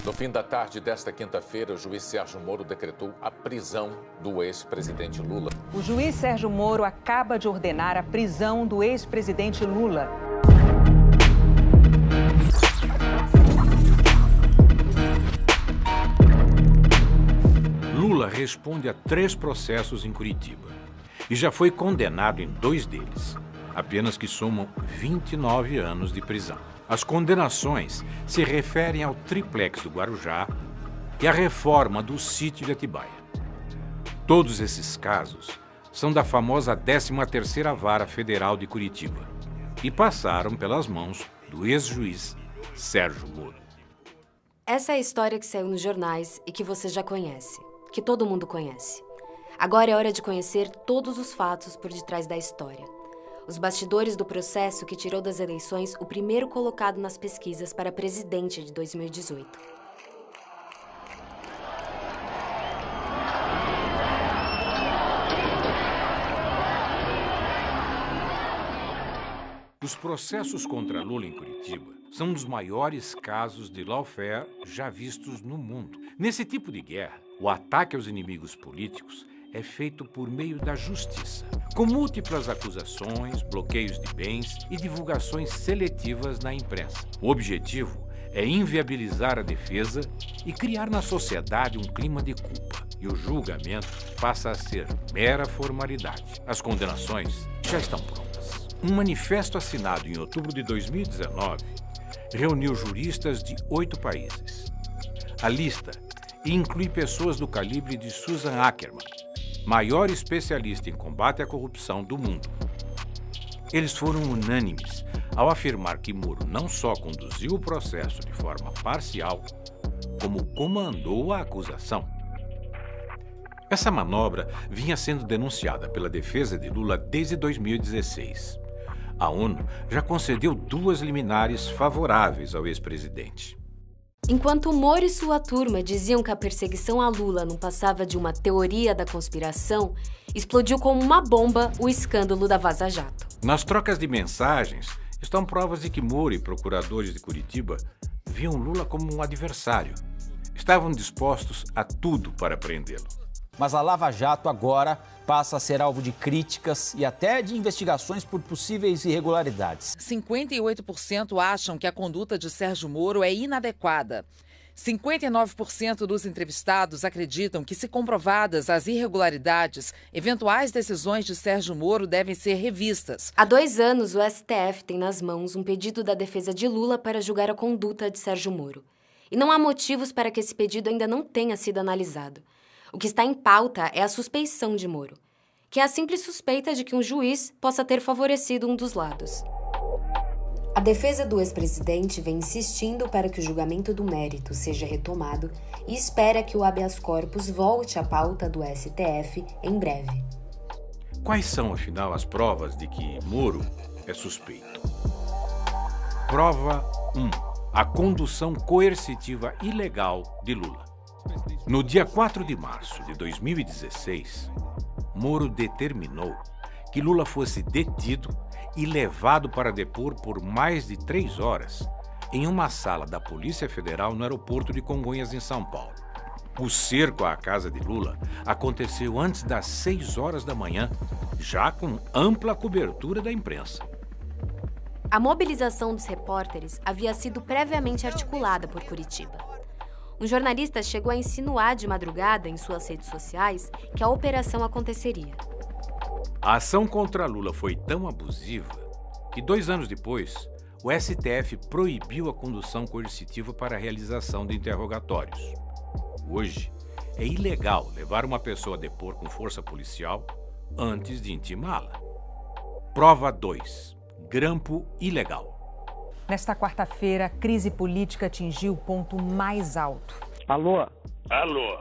No fim da tarde desta quinta-feira, o juiz Sérgio Moro decretou a prisão do ex-presidente Lula. O juiz Sérgio Moro acaba de ordenar a prisão do ex-presidente Lula. Lula responde a 3 processos em Curitiba e já foi condenado em 2 deles, apenas que somam 29 anos de prisão. As condenações se referem ao triplex do Guarujá e à reforma do sítio de Atibaia. Todos esses casos são da famosa 13ª Vara Federal de Curitiba e passaram pelas mãos do ex-juiz Sérgio Moro. Essa é a história que saiu nos jornais e que você já conhece, que todo mundo conhece. Agora é hora de conhecer todos os fatos por detrás da história. Os bastidores do processo que tirou das eleições o primeiro colocado nas pesquisas para presidente de 2018. Os processos contra Lula em Curitiba são um dos maiores casos de lawfare já vistos no mundo. Nesse tipo de guerra, o ataque aos inimigos políticos é feito por meio da justiça, com múltiplas acusações, bloqueios de bens e divulgações seletivas na imprensa. O objetivo é inviabilizar a defesa e criar na sociedade um clima de culpa. E o julgamento passa a ser mera formalidade. As condenações já estão prontas. Um manifesto assinado em outubro de 2019 reuniu juristas de 8 países. A lista inclui pessoas do calibre de Susan Ackerman, maior especialista em combate à corrupção do mundo. Eles foram unânimes ao afirmar que Moro não só conduziu o processo de forma parcial, como comandou a acusação. Essa manobra vinha sendo denunciada pela defesa de Lula desde 2016. A ONU já concedeu 2 liminares favoráveis ao ex-presidente. Enquanto Moro e sua turma diziam que a perseguição a Lula não passava de uma teoria da conspiração, explodiu como uma bomba o escândalo da Vaza Jato. Nas trocas de mensagens, estão provas de que Moro e procuradores de Curitiba viam Lula como um adversário. Estavam dispostos a tudo para prendê-lo. Mas a Lava Jato agora passa a ser alvo de críticas e até de investigações por possíveis irregularidades. 58% acham que a conduta de Sérgio Moro é inadequada. 59% dos entrevistados acreditam que, se comprovadas as irregularidades, eventuais decisões de Sérgio Moro devem ser revistas. Há 2 anos, o STF tem nas mãos um pedido da defesa de Lula para julgar a conduta de Sérgio Moro. E não há motivos para que esse pedido ainda não tenha sido analisado. O que está em pauta é a suspeição de Moro, que é a simples suspeita de que um juiz possa ter favorecido um dos lados. A defesa do ex-presidente vem insistindo para que o julgamento do mérito seja retomado e espera que o habeas corpus volte à pauta do STF em breve. Quais são, afinal, as provas de que Moro é suspeito? Prova 1. A condução coercitiva ilegal de Lula. No dia 4 de março de 2016, Moro determinou que Lula fosse detido e levado para depor por mais de 3 horas em uma sala da Polícia Federal no aeroporto de Congonhas, em São Paulo. O cerco à casa de Lula aconteceu antes das 6 horas da manhã, já com ampla cobertura da imprensa. A mobilização dos repórteres havia sido previamente articulada por Curitiba. Um jornalista chegou a insinuar de madrugada em suas redes sociais que a operação aconteceria. A ação contra Lula foi tão abusiva que 2 anos depois, o STF proibiu a condução coercitiva para a realização de interrogatórios. Hoje, é ilegal levar uma pessoa a depor com força policial antes de intimá-la. Prova 2. Grampo ilegal. Nesta quarta-feira, a crise política atingiu o ponto mais alto. Alô? Alô?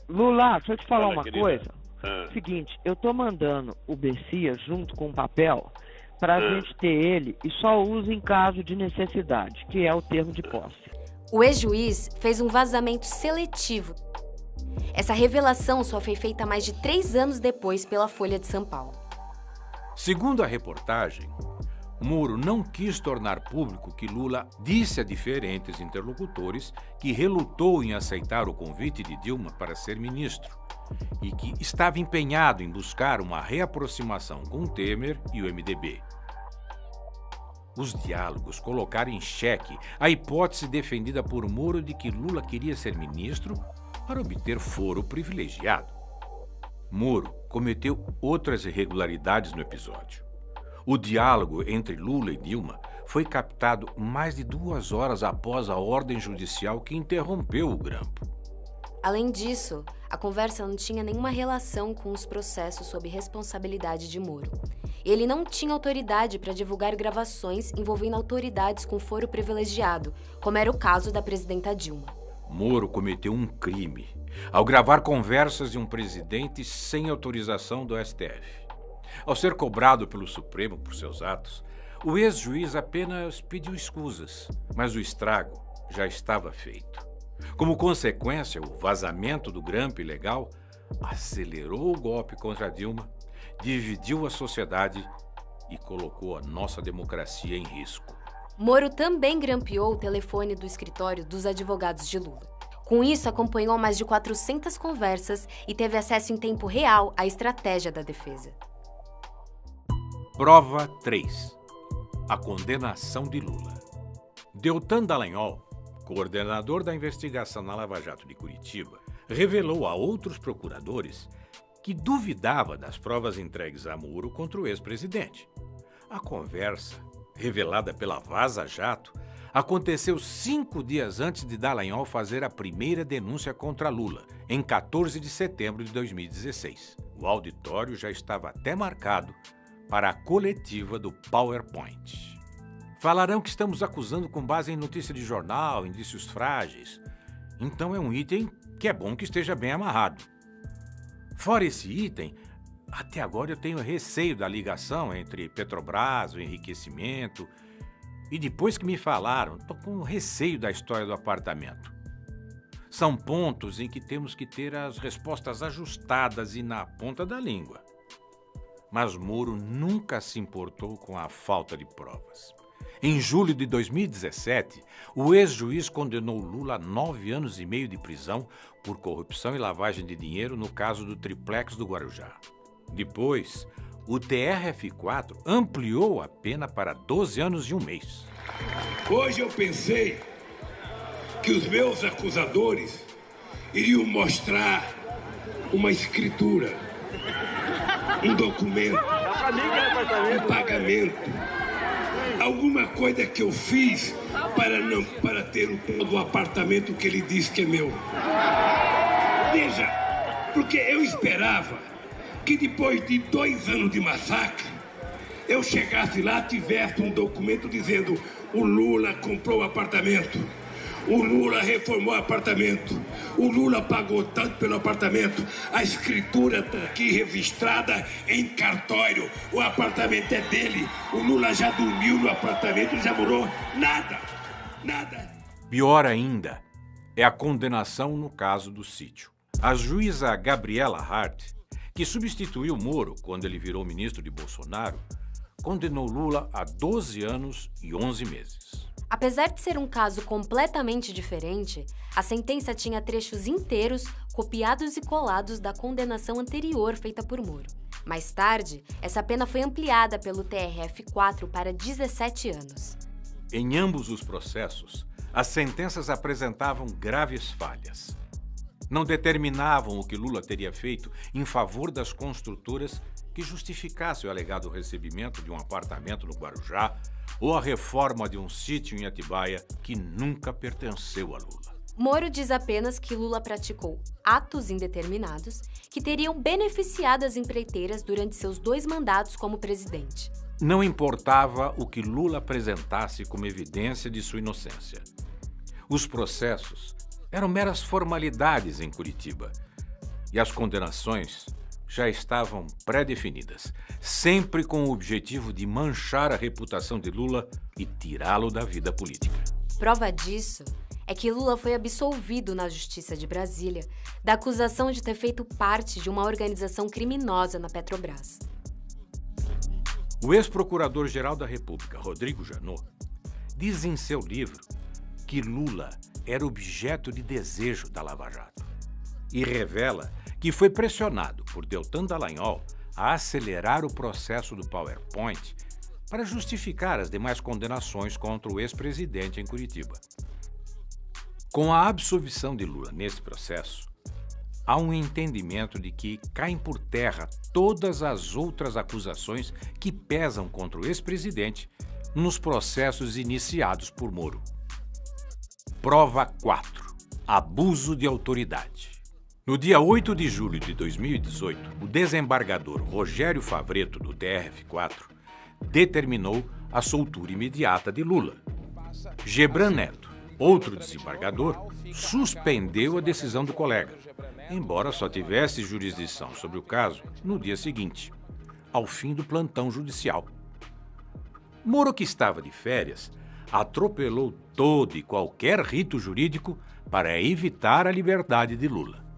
Lula, deixa eu te falar Fala, uma querida. coisa. Ah. Seguinte, eu tô mandando o Bessias junto com o papel pra gente ter ele e só usa em caso de necessidade, que é o termo de posse. O ex-juiz fez um vazamento seletivo. Essa revelação só foi feita mais de 3 anos depois pela Folha de São Paulo. Segundo a reportagem, Moro não quis tornar público que Lula disse a diferentes interlocutores que relutou em aceitar o convite de Dilma para ser ministro e que estava empenhado em buscar uma reaproximação com Temer e o MDB. Os diálogos colocaram em xeque a hipótese defendida por Moro de que Lula queria ser ministro para obter foro privilegiado. Moro cometeu outras irregularidades no episódio. O diálogo entre Lula e Dilma foi captado mais de 2 horas após a ordem judicial que interrompeu o grampo. Além disso, a conversa não tinha nenhuma relação com os processos sob responsabilidade de Moro. Ele não tinha autoridade para divulgar gravações envolvendo autoridades com foro privilegiado, como era o caso da presidenta Dilma. Moro cometeu um crime ao gravar conversas de um presidente sem autorização do STF. Ao ser cobrado pelo Supremo por seus atos, o ex-juiz apenas pediu escusas, mas o estrago já estava feito. Como consequência, o vazamento do grampo ilegal acelerou o golpe contra Dilma, dividiu a sociedade e colocou a nossa democracia em risco. Moro também grampeou o telefone do escritório dos advogados de Lula. Com isso, acompanhou mais de 400 conversas e teve acesso em tempo real à estratégia da defesa. Prova 3. A condenação de Lula. Deltan Dallagnol, coordenador da investigação na Lava Jato de Curitiba, revelou a outros procuradores que duvidava das provas entregues a Moro contra o ex-presidente. A conversa, revelada pela Vaza Jato, aconteceu 5 dias antes de Dallagnol fazer a primeira denúncia contra Lula, em 14 de setembro de 2016. O auditório já estava até marcado para a coletiva do PowerPoint. Falarão que estamos acusando com base em notícia de jornal, indícios frágeis. Então é um item que é bom que esteja bem amarrado. Fora esse item, até agora eu tenho receio da ligação entre Petrobras, o enriquecimento, e depois que me falaram, estou com receio da história do apartamento. São pontos em que temos que ter as respostas ajustadas e na ponta da língua. Mas Moro nunca se importou com a falta de provas. Em julho de 2017, o ex-juiz condenou Lula a 9 anos e meio de prisão por corrupção e lavagem de dinheiro no caso do triplex do Guarujá. Depois, o TRF4 ampliou a pena para 12 anos e 1 mês. Hoje eu pensei que os meus acusadores iriam mostrar uma escritura, um documento, um pagamento, alguma coisa que eu fiz para ter o apartamento que ele diz que é meu. Veja, porque eu esperava que depois de 2 anos de massacre, eu chegasse lá e tivesse um documento dizendo: o Lula comprou o apartamento, o Lula reformou o apartamento, o Lula pagou tanto pelo apartamento, a escritura está aqui registrada em cartório, o apartamento é dele, o Lula já dormiu no apartamento, já morou, nada. Pior ainda é a condenação no caso do sítio. A juíza Gabriela Hart, que substituiu Moro quando ele virou ministro de Bolsonaro, condenou Lula a 12 anos e 11 meses. Apesar de ser um caso completamente diferente, a sentença tinha trechos inteiros copiados e colados da condenação anterior feita por Moro. Mais tarde, essa pena foi ampliada pelo TRF4 para 17 anos. Em ambos os processos, as sentenças apresentavam graves falhas. Não determinavam o que Lula teria feito em favor das construtoras que justificasse o alegado recebimento de um apartamento no Guarujá ou a reforma de um sítio em Atibaia que nunca pertenceu a Lula. Moro diz apenas que Lula praticou atos indeterminados que teriam beneficiado as empreiteiras durante seus 2 mandatos como presidente. Não importava o que Lula apresentasse como evidência de sua inocência. Os processos eram meras formalidades em Curitiba e as condenações já estavam pré-definidas, sempre com o objetivo de manchar a reputação de Lula e tirá-lo da vida política. Prova disso é que Lula foi absolvido na Justiça de Brasília da acusação de ter feito parte de uma organização criminosa na Petrobras. O ex-procurador-geral da República, Rodrigo Janot, diz em seu livro que Lula era objeto de desejo da Lava Jato e revela que foi pressionado por Deltan Dallagnol a acelerar o processo do PowerPoint para justificar as demais condenações contra o ex-presidente em Curitiba. Com a absolvição de Lula nesse processo, há um entendimento de que caem por terra todas as outras acusações que pesam contra o ex-presidente nos processos iniciados por Moro. Prova 4. Abuso de autoridade. No dia 8 de julho de 2018, o desembargador Rogério Favretto, do TRF4, determinou a soltura imediata de Lula. Gebran Neto, outro desembargador, suspendeu a decisão do colega, embora só tivesse jurisdição sobre o caso no dia seguinte, ao fim do plantão judicial. Moro, que estava de férias, atropelou todo e qualquer rito jurídico para evitar a liberdade de Lula.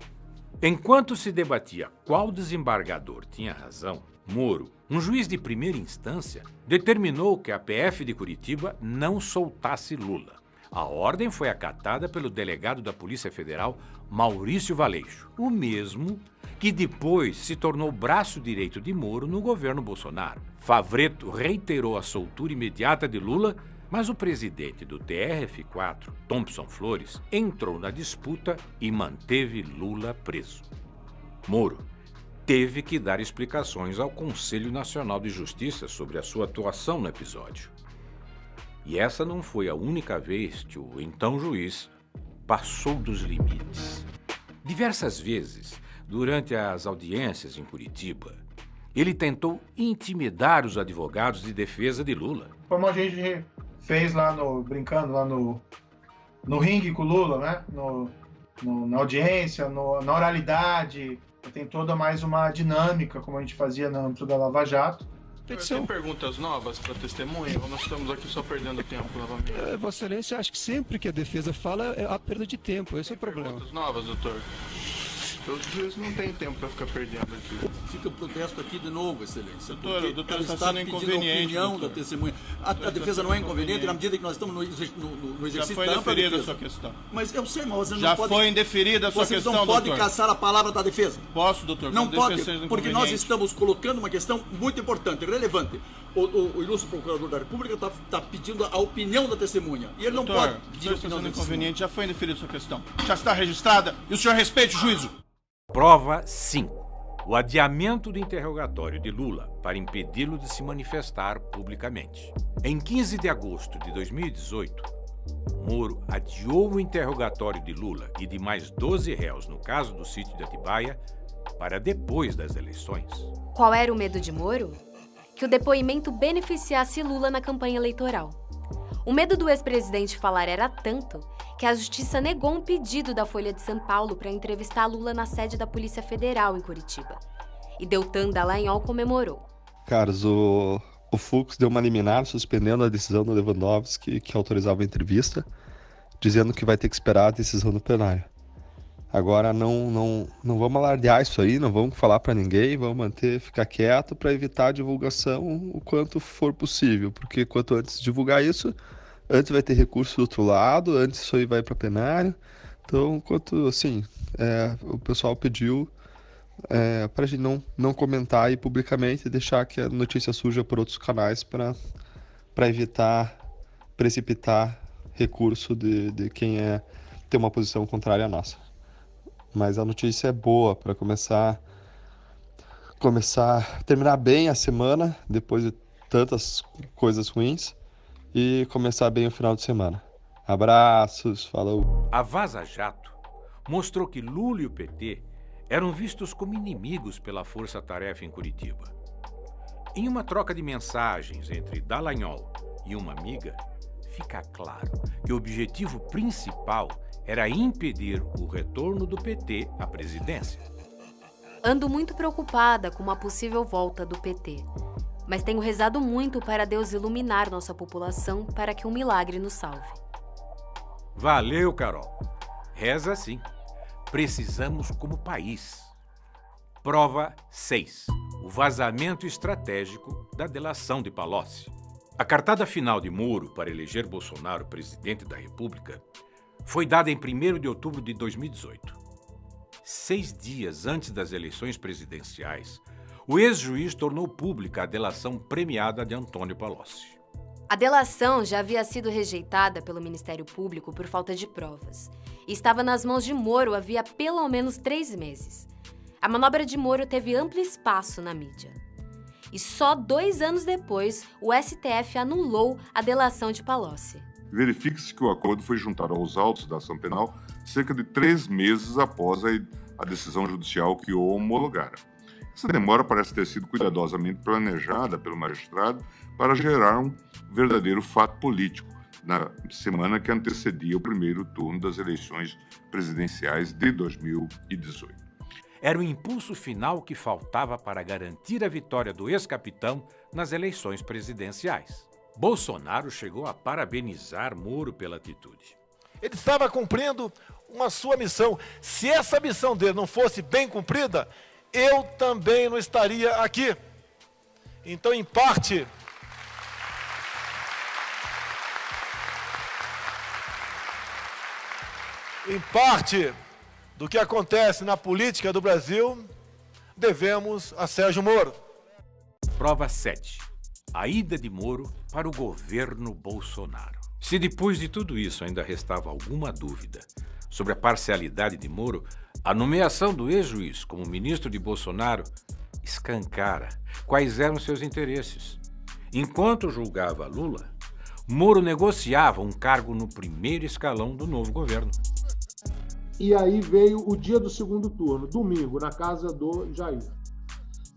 Enquanto se debatia qual desembargador tinha razão, Moro, um juiz de primeira instância, determinou que a PF de Curitiba não soltasse Lula. A ordem foi acatada pelo delegado da Polícia Federal, Maurício Valeixo, o mesmo que depois se tornou braço direito de Moro no governo Bolsonaro. Favretto reiterou a soltura imediata de Lula, mas o presidente do TRF4, Thompson Flores, entrou na disputa e manteve Lula preso. Moro teve que dar explicações ao Conselho Nacional de Justiça sobre a sua atuação no episódio. E essa não foi a única vez que o então juiz passou dos limites. Diversas vezes, durante as audiências em Curitiba, ele tentou intimidar os advogados de defesa de Lula. Como a gente fez lá brincando lá no ringue com o Lula, né? Na audiência, na oralidade, tem toda mais uma dinâmica, como a gente fazia no âmbito da Lava Jato. Tem perguntas novas para testemunha ou nós estamos aqui só perdendo tempo novamente? Vossa Excelência, acho que sempre que a defesa fala é a perda de tempo, esse é o problema. Perguntas novas, doutor? Os juízes não tem tempo para ficar perdendo aqui. Fica o protesto aqui de novo, Excelência. Doutor, está sendo inconveniente. A opinião da testemunha. A defesa não é inconveniente na medida que nós estamos no exercício. Já foi indeferida a sua questão. Mas eu sei, mas você não já pode... Já foi indeferida a sua questão, doutor. Você não pode caçar a palavra da defesa. Posso, doutor? Não pode, porque nós estamos colocando uma questão muito importante, relevante. O ilustre procurador da República está pedindo a opinião da testemunha. E ele doutor, não pode pedir a opinião da testemunha. Já foi indeferida a sua questão. Já está registrada e o senhor respeite o juízo. Prova 5. O adiamento do interrogatório de Lula para impedi-lo de se manifestar publicamente. Em 15 de agosto de 2018, Moro adiou o interrogatório de Lula e de mais 12 réus no caso do sítio de Atibaia para depois das eleições. Qual era o medo de Moro? Que o depoimento beneficiasse Lula na campanha eleitoral. O medo do ex-presidente falar era tanto que a Justiça negou um pedido da Folha de São Paulo para entrevistar Lula na sede da Polícia Federal em Curitiba. E Deltan Dallagnol comemorou. Carlos, o Fux deu uma liminar suspendendo a decisão do Lewandowski que autorizava a entrevista, dizendo que vai ter que esperar a decisão do plenário. Agora não vamos alardear isso aí, não vamos falar para ninguém, vamos ficar quieto para evitar a divulgação o quanto for possível, porque quanto antes divulgar isso, antes vai ter recurso do outro lado, antes isso aí vai para plenário. Então, quanto assim, o pessoal pediu para a gente não comentar aí publicamente e deixar que a notícia surja por outros canais para evitar precipitar recurso de quem tem uma posição contrária à nossa. Mas a notícia é boa para terminar bem a semana, depois de tantas coisas ruins, e começar bem o final de semana. Abraços, falou. A Vaza Jato mostrou que Lula e o PT eram vistos como inimigos pela força-tarefa em Curitiba. Em uma troca de mensagens entre Dallagnol e uma amiga, fica claro que o objetivo principal era impedir o retorno do PT à presidência. Ando muito preocupada com uma possível volta do PT, mas tenho rezado muito para Deus iluminar nossa população para que um milagre nos salve. Valeu, Carol. Reza sim. Precisamos como país. Prova 6. o vazamento estratégico da delação de Palocci. A cartada final de Moro para eleger Bolsonaro presidente da República foi dada em 1º de outubro de 2018. 6 dias antes das eleições presidenciais, o ex-juiz tornou pública a delação premiada de Antônio Palocci. A delação já havia sido rejeitada pelo Ministério Público por falta de provas e estava nas mãos de Moro havia pelo menos 3 meses. A manobra de Moro teve amplo espaço na mídia. E só 2 anos depois, o STF anulou a delação de Palocci. Verifique-se que o acordo foi juntado aos autos da ação penal cerca de 3 meses após a decisão judicial que o homologara. Essa demora parece ter sido cuidadosamente planejada pelo magistrado para gerar um verdadeiro fato político na semana que antecedia o primeiro turno das eleições presidenciais de 2018. Era o impulso final que faltava para garantir a vitória do ex-capitão nas eleições presidenciais. Bolsonaro chegou a parabenizar Moro pela atitude. Ele estava cumprindo uma sua missão. Se essa missão dele não fosse bem cumprida, eu também não estaria aqui. Então, em parte, do que acontece na política do Brasil, devemos a Sérgio Moro. Prova 7. A ida de Moro para o governo Bolsonaro. Se depois de tudo isso ainda restava alguma dúvida sobre a parcialidade de Moro, a nomeação do ex-juiz como ministro de Bolsonaro escancara quais eram seus interesses. Enquanto julgava Lula, Moro negociava um cargo no primeiro escalão do novo governo. E aí veio o dia do segundo turno, domingo, na casa do Jair.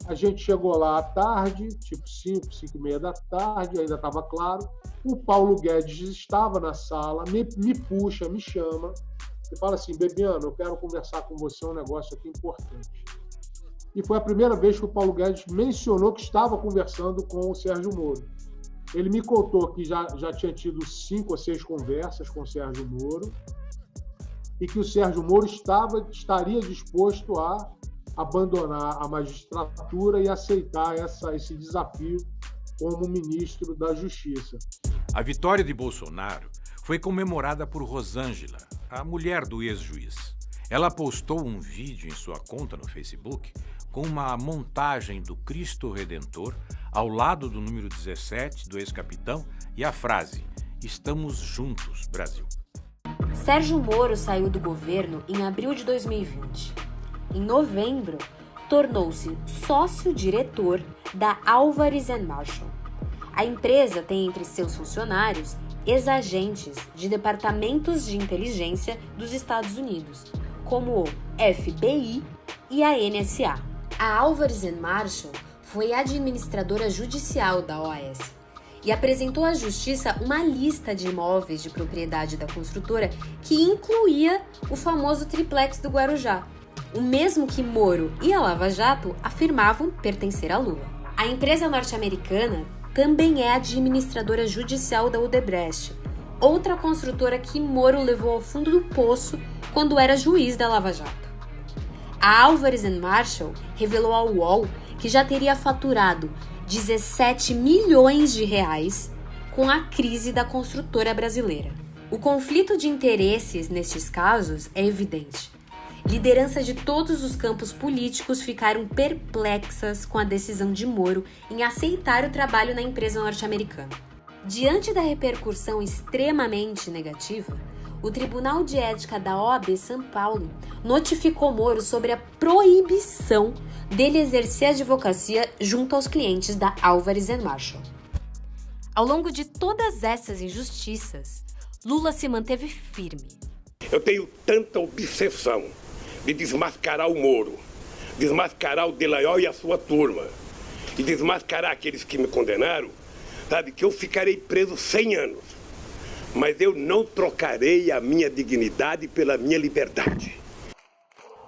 A gente chegou lá à tarde, tipo 5, 5h30 da tarde, ainda estava claro. O Paulo Guedes estava na sala, me puxa, me chama e fala assim: Bebiano, eu quero conversar com você um negócio aqui importante. E foi a primeira vez que o Paulo Guedes mencionou que estava conversando com o Sérgio Moro. Ele me contou que já tinha tido 5 ou 6 conversas com o Sérgio Moro e que o Sérgio Moro estaria disposto a abandonar a magistratura e aceitar esse desafio como ministro da Justiça. A vitória de Bolsonaro foi comemorada por Rosângela, a mulher do ex-juiz. Ela postou um vídeo em sua conta no Facebook com uma montagem do Cristo Redentor ao lado do número 17 do ex-capitão e a frase: "Estamos juntos, Brasil". Sérgio Moro saiu do governo em abril de 2020. Em novembro, tornou-se sócio-diretor da Álvares & Marshall. A empresa tem entre seus funcionários ex-agentes de departamentos de inteligência dos Estados Unidos, como o FBI e a NSA. A Álvares & Marshall foi administradora judicial da OAS e apresentou à Justiça uma lista de imóveis de propriedade da construtora que incluía o famoso triplex do Guarujá, o mesmo que Moro e a Lava Jato afirmavam pertencer a Lula. A empresa norte-americana também é administradora judicial da Odebrecht, outra construtora que Moro levou ao fundo do poço quando era juiz da Lava Jato. A Álvares & Marshall revelou ao UOL que já teria faturado 17 milhões de reais com a crise da construtora brasileira. O conflito de interesses nestes casos é evidente. Lideranças de todos os campos políticos ficaram perplexas com a decisão de Moro em aceitar o trabalho na empresa norte-americana. Diante da repercussão extremamente negativa, o Tribunal de Ética da OAB São Paulo notificou Moro sobre a proibição dele exercer a advocacia junto aos clientes da Álvares & Marshall. Ao longo de todas essas injustiças, Lula se manteve firme. Eu tenho tanta obsessão de desmascarar o Moro, desmascarar o Delayol e a sua turma, e desmascarar aqueles que me condenaram, sabe, que eu ficarei preso 100 anos. Mas eu não trocarei a minha dignidade pela minha liberdade.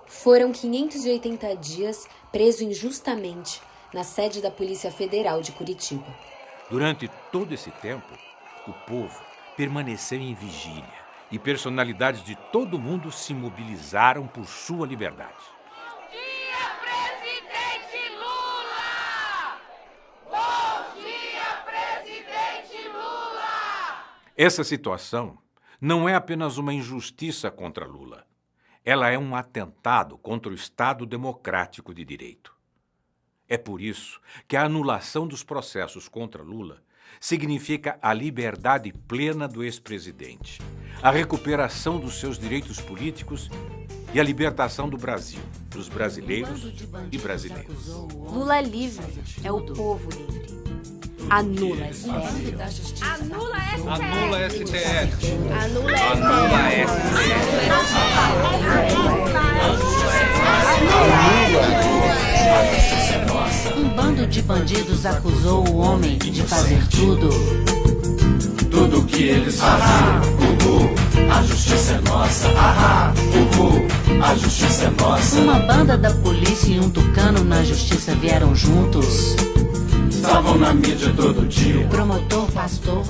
Foram 580 dias preso injustamente na sede da Polícia Federal de Curitiba. Durante todo esse tempo, o povo permaneceu em vigília e personalidades de todo o mundo se mobilizaram por sua liberdade. Bom dia, presidente Lula! Essa situação não é apenas uma injustiça contra Lula. Ela é um atentado contra o Estado democrático de direito. É por isso que a anulação dos processos contra Lula significa a liberdade plena do ex-presidente, a recuperação dos seus direitos políticos e a libertação do Brasil, dos brasileiros e brasileiras. Lula livre é o povo livre. Anula STF. Anula STF. Anula STF. Anula STF. Um bando de bandidos acusou o homem de fazer tudo. Tudo que eles fazem. A justiça é nossa. A justiça é nossa. Uma banda da polícia e um tucano na justiça vieram juntos. Estavam na mídia todo dia. O promotor, pastor,